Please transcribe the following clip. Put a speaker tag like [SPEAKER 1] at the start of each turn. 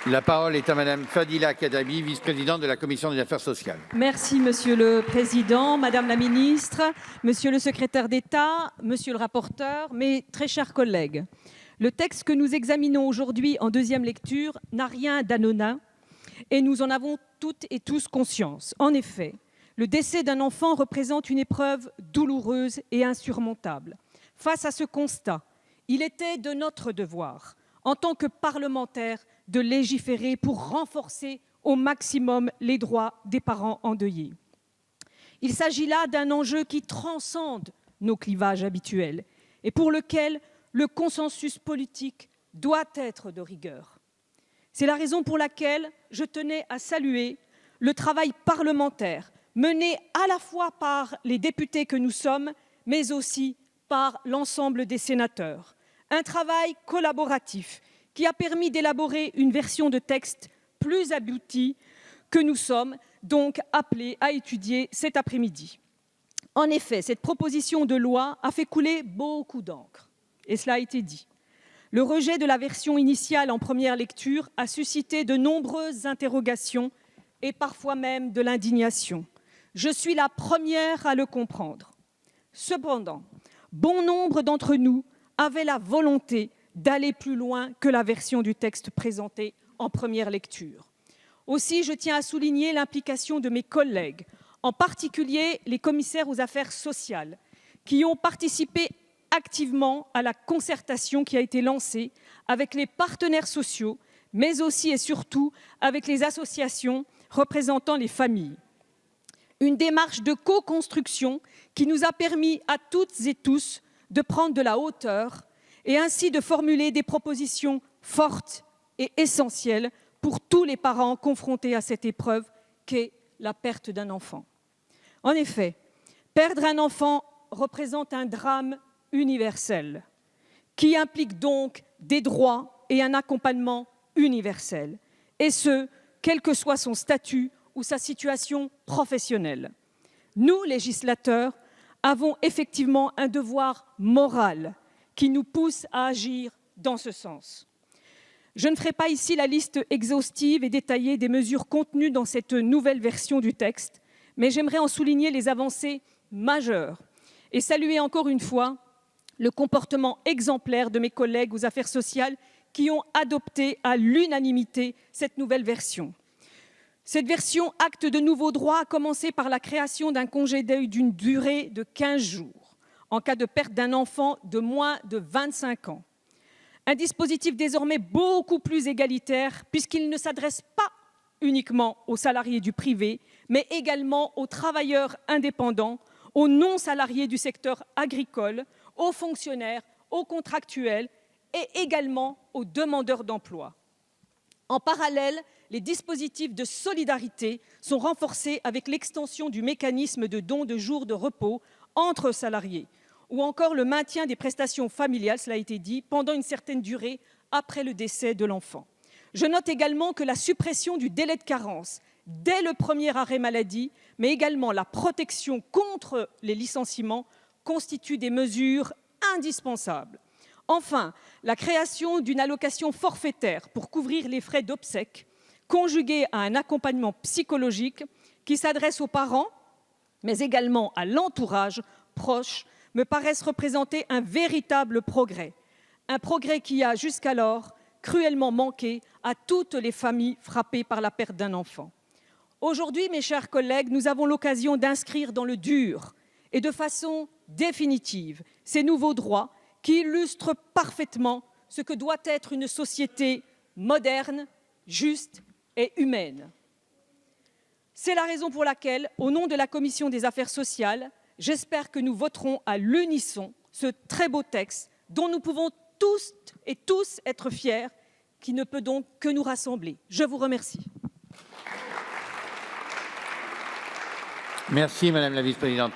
[SPEAKER 1] La parole est à Madame Fadila Khattabi, vice-présidente de la Commission des affaires sociales.
[SPEAKER 2] Merci, Monsieur le Président, Madame la Ministre, Monsieur le Secrétaire d'État, Monsieur le rapporteur, mes très chers collègues. Le texte que nous examinons aujourd'hui en deuxième lecture n'a rien d'anodin et nous en avons toutes et tous conscience. En effet, le décès d'un enfant représente une épreuve douloureuse et insurmontable. Face à ce constat, il était de notre devoir, en tant que parlementaires, de légiférer pour renforcer au maximum les droits des parents endeuillés. Il s'agit là d'un enjeu qui transcende nos clivages habituels et pour lequel le consensus politique doit être de rigueur. C'est la raison pour laquelle je tenais à saluer le travail parlementaire mené à la fois par les députés que nous sommes, mais aussi par l'ensemble des sénateurs. Un travail collaboratif qui a permis d'élaborer une version de texte plus aboutie que nous sommes donc appelés à étudier cet après-midi. En effet, cette proposition de loi a fait couler beaucoup d'encre, et cela a été dit. Le rejet de la version initiale en première lecture a suscité de nombreuses interrogations et parfois même de l'indignation. Je suis la première à le comprendre. Cependant, bon nombre d'entre nous avaient la volonté d'aller plus loin que la version du texte présentée en première lecture. Aussi, je tiens à souligner l'implication de mes collègues, en particulier les commissaires aux affaires sociales, qui ont participé activement à la concertation qui a été lancée avec les partenaires sociaux, mais aussi et surtout avec les associations représentant les familles. Une démarche de co-construction qui nous a permis à toutes et tous de prendre de la hauteur et ainsi de formuler des propositions fortes et essentielles pour tous les parents confrontés à cette épreuve qu'est la perte d'un enfant. En effet, perdre un enfant représente un drame universel qui implique donc des droits et un accompagnement universel, et ce, quel que soit son statut ou sa situation professionnelle. Nous, législateurs, avons effectivement un devoir moral qui nous pousse à agir dans ce sens. Je ne ferai pas ici la liste exhaustive et détaillée des mesures contenues dans cette nouvelle version du texte, mais j'aimerais en souligner les avancées majeures et saluer encore une fois le comportement exemplaire de mes collègues aux affaires sociales qui ont adopté à l'unanimité cette nouvelle version. Cette version acte de nouveaux droits, à commencer par la création d'un congé deuil d'une durée de 15 jours en cas de perte d'un enfant de moins de 25 ans. Un dispositif désormais beaucoup plus égalitaire puisqu'il ne s'adresse pas uniquement aux salariés du privé, mais également aux travailleurs indépendants, aux non-salariés du secteur agricole, aux fonctionnaires, aux contractuels et également aux demandeurs d'emploi. En parallèle, les dispositifs de solidarité sont renforcés avec l'extension du mécanisme de don de jours de repos entre salariés, ou encore le maintien des prestations familiales, cela a été dit, pendant une certaine durée après le décès de l'enfant. Je note également que la suppression du délai de carence dès le premier arrêt maladie, mais également la protection contre les licenciements constituent des mesures indispensables. Enfin, la création d'une allocation forfaitaire pour couvrir les frais d'obsèques, conjuguée à un accompagnement psychologique qui s'adresse aux parents, mais également à l'entourage proche, me paraissent représenter un véritable progrès. Un progrès qui a jusqu'alors cruellement manqué à toutes les familles frappées par la perte d'un enfant. Aujourd'hui, mes chers collègues, nous avons l'occasion d'inscrire dans le dur et de façon définitive ces nouveaux droits qui illustrent parfaitement ce que doit être une société moderne, juste et humaine. C'est la raison pour laquelle, au nom de la Commission des affaires sociales, j'espère que nous voterons à l'unisson ce très beau texte dont nous pouvons tous et tous être fiers, qui ne peut donc que nous rassembler. Je vous remercie.
[SPEAKER 1] Merci Madame la vice-présidente.